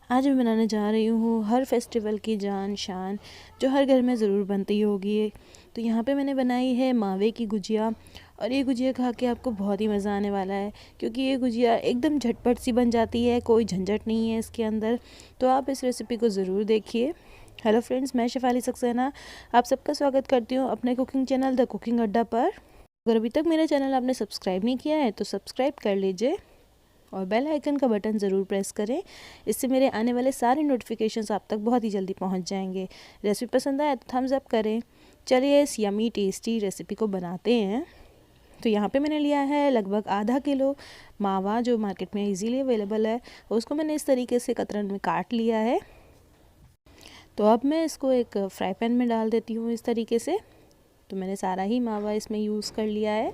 आज मैं बनाने जा रही हूँ हर फेस्टिवल की जान शान, जो हर घर में ज़रूर बनती होगी। तो यहाँ पे मैंने बनाई है मावे की गुजिया, और ये गुजिया खा के आपको बहुत ही मज़ा आने वाला है, क्योंकि ये गुजिया एकदम झटपट सी बन जाती है, कोई झंझट नहीं है इसके अंदर। तो आप इस रेसिपी को ज़रूर देखिए। हेलो फ्रेंड्स, मैं शेफाली सक्सेना आप सबका स्वागत करती हूँ अपने कुकिंग चैनल द कुकिंग अड्डा पर। अगर अभी तक मेरा चैनल आपने सब्सक्राइब नहीं किया है तो सब्सक्राइब कर लीजिए और बेल आइकन का बटन ज़रूर प्रेस करें। इससे मेरे आने वाले सारे नोटिफिकेशंस आप तक बहुत ही जल्दी पहुंच जाएंगे। रेसिपी पसंद आए तो थम्स अप करें। चलिए इस यमी टेस्टी रेसिपी को बनाते हैं। तो यहाँ पे मैंने लिया है लगभग आधा किलो मावा, जो मार्केट में इजीली अवेलेबल है। उसको मैंने इस तरीके से कतरन में काट लिया है। तो अब मैं इसको एक फ्राई पैन में डाल देती हूँ इस तरीके से। तो मैंने सारा ही मावा इसमें यूज़ कर लिया है,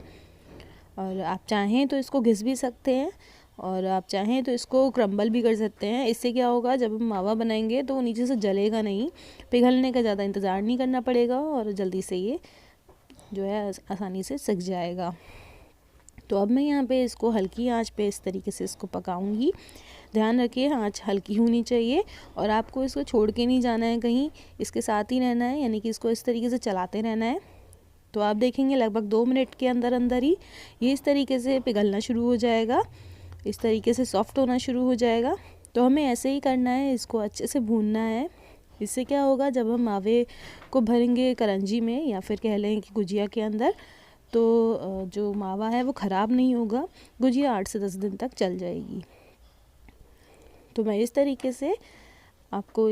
और आप चाहें तो इसको घिस भी सकते हैं, और आप चाहें तो इसको क्रम्बल भी कर सकते हैं। इससे क्या होगा, जब हम मावा बनाएंगे तो वो नीचे से जलेगा नहीं, पिघलने का ज़्यादा इंतज़ार नहीं करना पड़ेगा, और जल्दी से ये जो है आसानी से सिक जाएगा। तो अब मैं यहाँ पे इसको हल्की आंच पे इस तरीके से इसको पकाऊंगी। ध्यान रखिए आंच हल्की होनी चाहिए, और आपको इसको छोड़ के नहीं जाना है कहीं, इसके साथ ही रहना है, यानी कि इसको इस तरीके से चलाते रहना है। तो आप देखेंगे लगभग 2 मिनट के अंदर अंदर ही ये इस तरीके से पिघलना शुरू हो जाएगा, इस तरीके से सॉफ्ट होना शुरू हो जाएगा। तो हमें ऐसे ही करना है, इसको अच्छे से भूनना है। इससे क्या होगा, जब हम मावे को भरेंगे करंजी में या फिर कह लें कि गुजिया के अंदर, तो जो मावा है वो ख़राब नहीं होगा, गुजिया 8 से 10 दिन तक चल जाएगी। तो मैं इस तरीके से आपको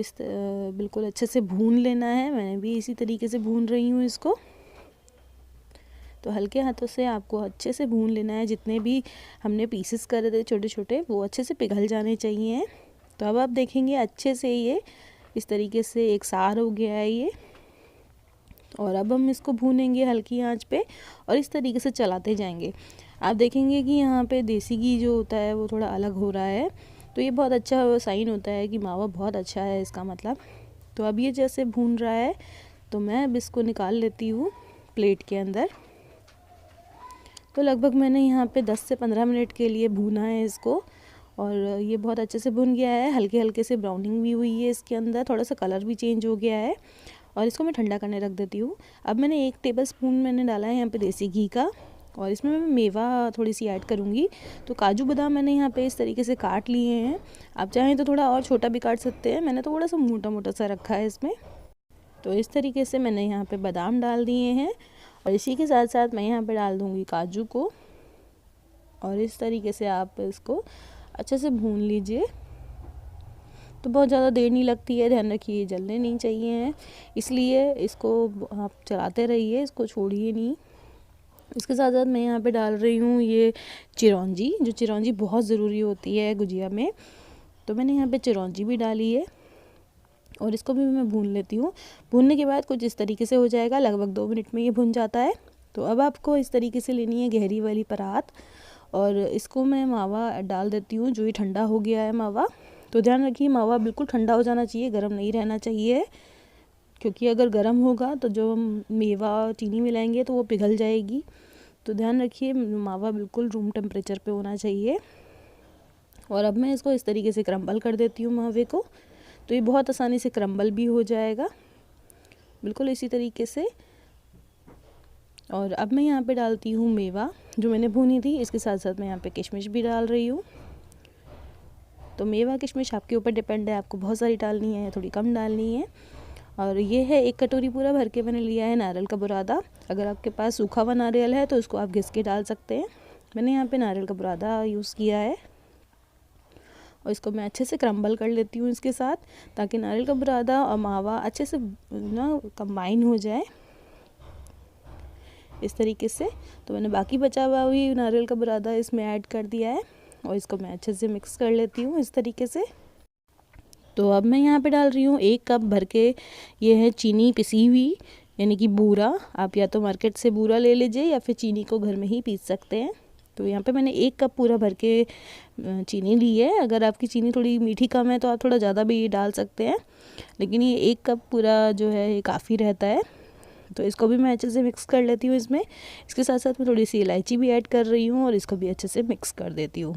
बिल्कुल अच्छे से भून लेना है। मैंने भी इसी तरीके से भून रही हूँ इसको। तो हल्के हाथों से आपको अच्छे से भून लेना है। जितने भी हमने पीसेस करे थे छोटे छोटे, वो अच्छे से पिघल जाने चाहिए। तो अब आप देखेंगे अच्छे से ये इस तरीके से एक सार हो गया है ये। और अब हम इसको भूनेंगे हल्की आंच पे, और इस तरीके से चलाते जाएंगे। आप देखेंगे कि यहाँ पे देसी घी जो होता है वो थोड़ा अलग हो रहा है, तो ये बहुत अच्छा साइन होता है कि मावा बहुत अच्छा है, इसका मतलब। तो अब ये जैसे भून रहा है, तो मैं अब इसको निकाल लेती हूँ प्लेट के अंदर। तो लगभग मैंने यहाँ पे 10 से 15 मिनट के लिए भूना है इसको, और ये बहुत अच्छे से भुन गया है। हल्के हल्के से ब्राउनिंग भी हुई है इसके अंदर, थोड़ा सा कलर भी चेंज हो गया है। और इसको मैं ठंडा करने रख देती हूँ। अब मैंने 1 टेबलस्पून मैंने डाला है यहाँ पे देसी घी का, और इसमें मैं मेवा थोड़ी सी ऐड करूँगी। तो काजू बादाम मैंने यहाँ पे इस तरीके से काट लिए हैं। आप चाहें तो थोड़ा और छोटा भी काट सकते हैं, मैंने तो थोड़ा सा मोटा मोटा सा रखा है इसमें। तो इस तरीके से मैंने यहाँ पे बादाम डाल दिए हैं, और इसी के साथ साथ मैं यहाँ पे डाल दूँगी काजू को। और इस तरीके से आप इसको अच्छे से भून लीजिए। तो बहुत ज़्यादा देर नहीं लगती है, ध्यान रखिए जलने नहीं चाहिए हैं, इसलिए इसको आप चलाते रहिए, इसको छोड़िए नहीं। इसके साथ साथ मैं यहाँ पे डाल रही हूँ ये चिरौंजी, जो चिरौंजी बहुत ज़रूरी होती है गुजिया में। तो मैंने यहाँ पे चिरौंजी भी डाली है, और इसको भी मैं भून लेती हूँ। भूनने के बाद कुछ इस तरीके से हो जाएगा, लगभग 2 मिनट में ये भुन जाता है। तो अब आपको इस तरीके से लेनी है गहरी वाली परात, और इसको मैं मावा डाल देती हूँ, जो ये ठंडा हो गया है मावा। तो ध्यान रखिए मावा बिल्कुल ठंडा हो जाना चाहिए, गर्म नहीं रहना चाहिए, क्योंकि अगर गर्म होगा तो जो हम मेवा चीनी मिलाएंगे तो वो पिघल जाएगी। तो ध्यान रखिए मावा बिल्कुल रूम टेम्परेचर पे होना चाहिए। और अब मैं इसको इस तरीके से क्रम्बल कर देती हूँ मावे को, तो ये बहुत आसानी से क्रम्बल भी हो जाएगा, बिल्कुल इसी तरीके से। और अब मैं यहाँ पे डालती हूँ मेवा जो मैंने भूनी थी, इसके साथ साथ मैं यहाँ पे किशमिश भी डाल रही हूँ। तो मेवा किशमिश आपके ऊपर डिपेंड है, आपको बहुत सारी डालनी है या थोड़ी कम डालनी है। और ये है 1 कटोरी पूरा भर के मैंने लिया है नारियल का बुरादा। अगर आपके पास सूखा हुआ नारियल है तो उसको आप घिस के डाल सकते हैं। मैंने यहाँ पे नारियल का बुरादा यूज़ किया है, और इसको मैं अच्छे से क्रम्बल कर लेती हूँ इसके साथ, ताकि नारियल का बुरादा और मावा अच्छे से ना कंबाइन हो जाए इस तरीके से। तो मैंने बाकी बचा हुआ भी नारियल का बुरादा इसमें ऐड कर दिया है, और इसको मैं अच्छे से मिक्स कर लेती हूँ इस तरीके से। तो अब मैं यहाँ पे डाल रही हूँ 1 कप भर के, ये है चीनी पिसी हुई, यानी कि बूरा। आप या तो मार्केट से बूरा ले लीजिए या फिर चीनी को घर में ही पीस सकते हैं। तो यहाँ पे मैंने 1 कप पूरा भर के चीनी ली है। अगर आपकी चीनी थोड़ी मीठी कम है तो आप थोड़ा ज़्यादा भी डाल सकते हैं, लेकिन ये 1 कप पूरा जो है ये काफ़ी रहता है। तो इसको भी मैं अच्छे से मिक्स कर लेती हूँ इसमें। इसके साथ साथ मैं थोड़ी सी इलायची भी ऐड कर रही हूँ, और इसको भी अच्छे से मिक्स कर देती हूँ।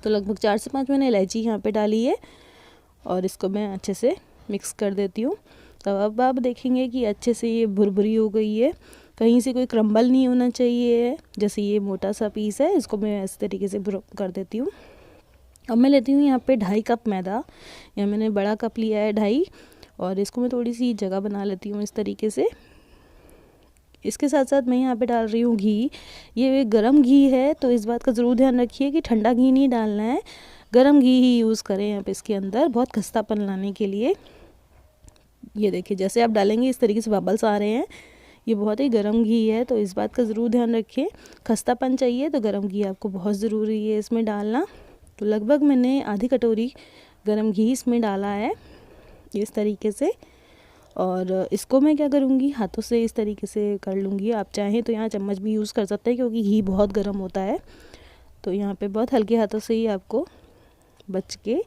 तो लगभग 4 से 5 मैंने इलायची यहाँ पे डाली है, और इसको मैं अच्छे से मिक्स कर देती हूँ। तो अब आप देखेंगे कि अच्छे से ये भुरभुरी हो गई है, कहीं से कोई क्रम्बल नहीं होना चाहिए। जैसे ये मोटा सा पीस है, इसको मैं इस तरीके से कर देती हूँ। अब मैं लेती हूँ यहाँ पे 2.5 कप मैदा, या मैंने बड़ा कप लिया है 2.5, और इसको मैं थोड़ी सी जगह बना लेती हूँ इस तरीके से। इसके साथ साथ मैं यहाँ पे डाल रही हूँ घी। ये गरम घी है, तो इस बात का ज़रूर ध्यान रखिए कि ठंडा घी नहीं डालना है, गरम घी ही यूज़ करें यहाँ पे इसके अंदर, बहुत खस्तापन लाने के लिए। ये देखिए जैसे आप डालेंगे इस तरीके से बबल्स आ रहे हैं, ये बहुत ही गर्म घी है, तो इस बात का ज़रूर ध्यान रखें। खस्तापन चाहिए तो गर्म घी आपको बहुत ज़रूरी है इसमें डालना। तो लगभग मैंने आधी कटोरी गर्म घी इसमें डाला है इस तरीके से। और इसको मैं क्या करूँगी, हाथों से इस तरीके से कर लूँगी। आप चाहें तो यहाँ चम्मच भी यूज़ कर सकते हैं, क्योंकि घी बहुत गर्म होता है। तो यहाँ पे बहुत हल्के हाथों से ही आपको बच के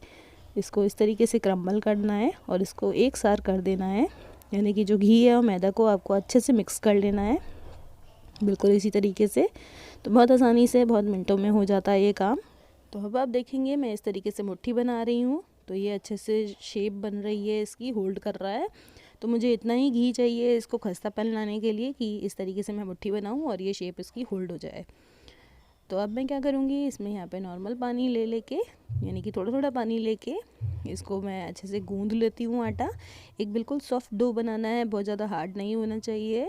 इसको इस तरीके से क्रम्बल करना है और इसको एक साथ कर देना है। यानी कि जो घी है और मैदा को आपको अच्छे से मिक्स कर लेना है, बिल्कुल इसी तरीके से। तो बहुत आसानी से, बहुत मिनटों में हो जाता है ये काम। तो अब आप देखेंगे मैं इस तरीके से मुट्ठी बना रही हूँ, तो ये अच्छे से शेप बन रही है, इसकी होल्ड कर रहा है। तो मुझे इतना ही घी चाहिए इसको खस्तापन लाने के लिए, कि इस तरीके से मैं मुट्ठी बनाऊँ और ये शेप इसकी होल्ड हो जाए। तो अब मैं क्या करूँगी, इसमें यहाँ पे नॉर्मल पानी ले लेके, यानी कि थोड़ा थोड़ा पानी लेके इसको मैं अच्छे से गूंद लेती हूँ आटा। एक बिल्कुल सॉफ्ट डो बनाना है, बहुत ज़्यादा हार्ड नहीं होना चाहिए।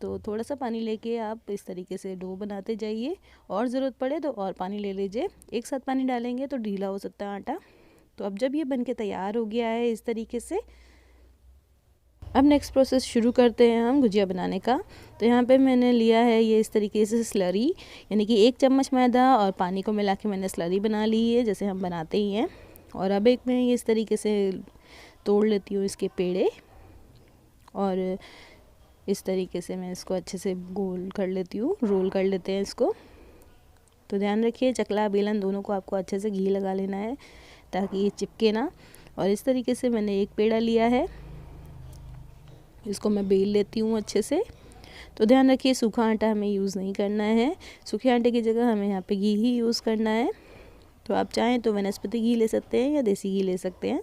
तो थोड़ा सा पानी लेके आप इस तरीके से डो बनाते जाइए, और ज़रूरत पड़े तो और पानी ले लीजिए। एक साथ पानी डालेंगे तो ढीला हो सकता है आटा। तो अब जब ये बनके तैयार हो गया है इस तरीके से, अब नेक्स्ट प्रोसेस शुरू करते हैं हम गुजिया बनाने का। तो यहाँ पे मैंने लिया है ये इस तरीके से स्लरी, यानी कि 1 चम्मच मैदा और पानी को मिला के मैंने स्लरी बना ली है, जैसे हम बनाते ही हैं। और अब एक मैं ये इस तरीके से तोड़ लेती हूँ इसके पेड़े, और इस तरीके से मैं इसको अच्छे से गोल कर लेती हूँ, रोल कर लेते हैं इसको। तो ध्यान रखिए चकला बेलन दोनों को आपको अच्छे से घी लगा लेना है, ताकि ये चिपके ना। और इस तरीके से मैंने एक पेड़ा लिया है, इसको मैं बेल लेती हूँ अच्छे से। तो ध्यान रखिए सूखा आटा हमें यूज़ नहीं करना है, सूखे आटे की जगह हमें यहाँ पे घी ही यूज़ करना है। तो आप चाहें तो वनस्पति घी ले सकते हैं या देसी घी ले सकते हैं,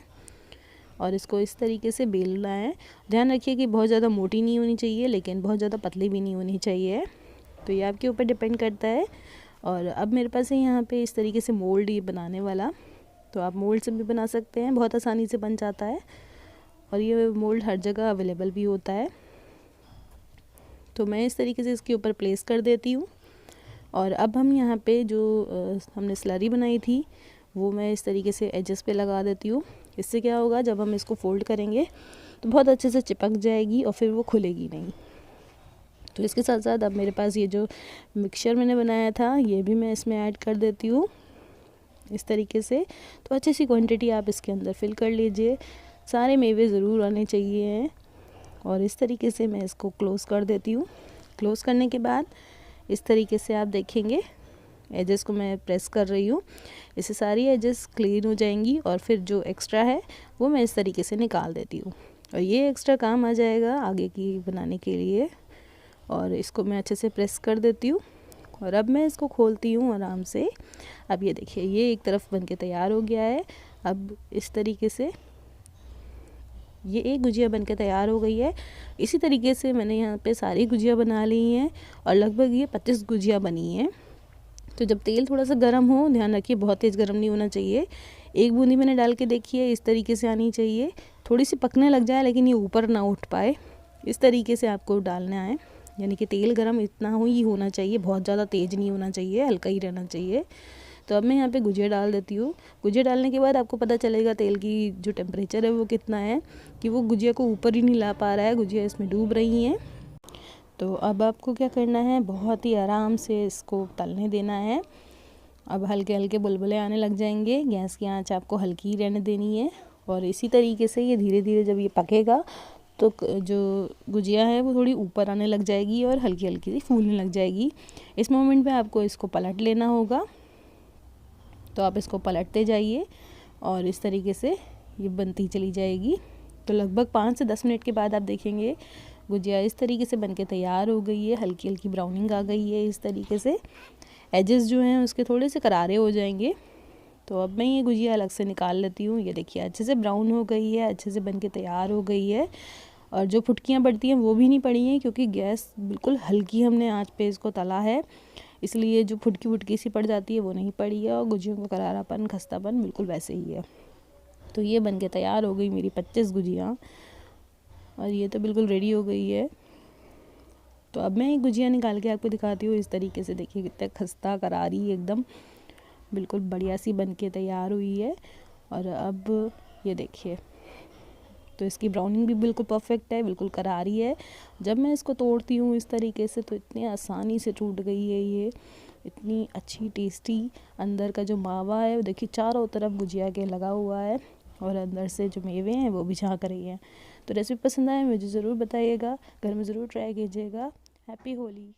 और इसको इस तरीके से बेलना है। ध्यान रखिए कि बहुत ज़्यादा मोटी नहीं होनी चाहिए, लेकिन बहुत ज़्यादा पतली भी नहीं होनी चाहिए। तो ये आपके ऊपर डिपेंड करता है। और अब मेरे पास है यहाँ पे इस तरीके से मोल्ड ये बनाने वाला, तो आप मोल्ड से भी बना सकते हैं, बहुत आसानी से बन जाता है, और ये मोल्ड हर जगह अवेलेबल भी होता है। तो मैं इस तरीके से इसके ऊपर प्लेस कर देती हूँ। और अब हम यहाँ पे जो हमने स्लरी बनाई थी वो मैं इस तरीके से एजेस पे लगा देती हूँ। इससे क्या होगा, जब हम इसको फोल्ड करेंगे तो बहुत अच्छे से चिपक जाएगी और फिर वो खुलेगी नहीं। तो इसके साथ साथ अब मेरे पास ये जो मिक्सचर मैंने बनाया था ये भी मैं इसमें ऐड कर देती हूँ इस तरीके से। तो अच्छी सी क्वांटिटी आप इसके अंदर फिल कर लीजिए, सारे मेवे ज़रूर आने चाहिए। और इस तरीके से मैं इसको क्लोज़ कर देती हूँ। क्लोज़ करने के बाद इस तरीके से आप देखेंगे एजेस को मैं प्रेस कर रही हूँ, इससे सारी एजेस क्लीन हो जाएंगी, और फिर जो एक्स्ट्रा है वो मैं इस तरीके से निकाल देती हूँ, और ये एक्स्ट्रा काम आ जाएगा आगे की बनाने के लिए। और इसको मैं अच्छे से प्रेस कर देती हूँ, और अब मैं इसको खोलती हूँ आराम से। अब ये देखिए ये एक तरफ बनके तैयार हो गया है। अब इस तरीके से ये एक गुजिया बनके तैयार हो गई है। इसी तरीके से मैंने यहाँ पे सारी गुजिया बना ली हैं, और लगभग ये 25 गुजिया बनी हैं। तो जब तेल थोड़ा सा गर्म हो, ध्यान रखिए बहुत तेज़ गर्म नहीं होना चाहिए, एक बूंदी मैंने डाल के देखी है, इस तरीके से आनी चाहिए। थोड़ी सी पकने लग जाए लेकिन ये ऊपर ना उठ पाए, इस तरीके से आपको डालना है। यानी कि तेल गर्म इतना ही होना चाहिए, बहुत ज़्यादा तेज़ नहीं होना चाहिए, हल्का ही रहना चाहिए। तो अब मैं यहाँ पे गुजिया डाल देती हूँ। गुजिया डालने के बाद आपको पता चलेगा तेल की जो टेम्परेचर है वो कितना है, कि वो गुजिया को ऊपर ही नहीं ला पा रहा है, गुजिया इसमें डूब रही हैं। तो अब आपको क्या करना है, बहुत ही आराम से इसको तलने देना है। अब हल्के हल्के बुलबुले आने लग जाएंगे, गैस की आंच आपको हल्की ही रहने देनी है। और इसी तरीके से ये धीरे धीरे जब ये पकेगा तो जो गुजिया है वो थोड़ी ऊपर आने लग जाएगी और हल्की हल्की सी फूलने लग जाएगी। इस मोमेंट पे आपको इसको पलट लेना होगा। तो आप इसको पलटते जाइए और इस तरीके से ये बनती चली जाएगी। तो लगभग 5 से 10 मिनट के बाद आप देखेंगे गुजिया इस तरीके से बनके तैयार हो गई है, हल्की हल्की ब्राउनिंग आ गई है। इस तरीके से एजेस जो हैं उसके थोड़े से करारे हो जाएंगे। तो अब मैं ये गुजिया अलग से निकाल लेती हूँ। ये देखिए अच्छे से ब्राउन हो गई है, अच्छे से बन के तैयार हो गई है। और जो फुटकियाँ पड़ती हैं वो भी नहीं पड़ी हैं, क्योंकि गैस बिल्कुल हल्की हमने आंच पे इसको तला है, इसलिए जो फुटकी फुटकी सी पड़ जाती है वो नहीं पड़ी है। और गुजियों का करारापन, खस्तापन बिल्कुल वैसे ही है। तो ये बन के तैयार हो गई मेरी 25 गुजिया, और ये तो बिल्कुल रेडी हो गई है। तो अब मैं ये गुजिया निकाल के आपको दिखाती हूँ। इस तरीके से देखिए कितना खस्ता करारी एकदम बिल्कुल बढ़िया सी बन के तैयार हुई है। और अब ये देखिए, तो इसकी ब्राउनिंग भी बिल्कुल परफेक्ट है, बिल्कुल करारी है। जब मैं इसको तोड़ती हूँ इस तरीके से तो इतनी आसानी से टूट गई है ये, इतनी अच्छी टेस्टी। अंदर का जो मावा है वो देखिए चारों तरफ गुजिया के लगा हुआ है, और अंदर से जो मेवे हैं वो भी झाँक रही हैं। तो रेसिपी पसंद आए मुझे ज़रूर बताइएगा, घर में ज़रूर ट्राई कीजिएगा। हैप्पी होली।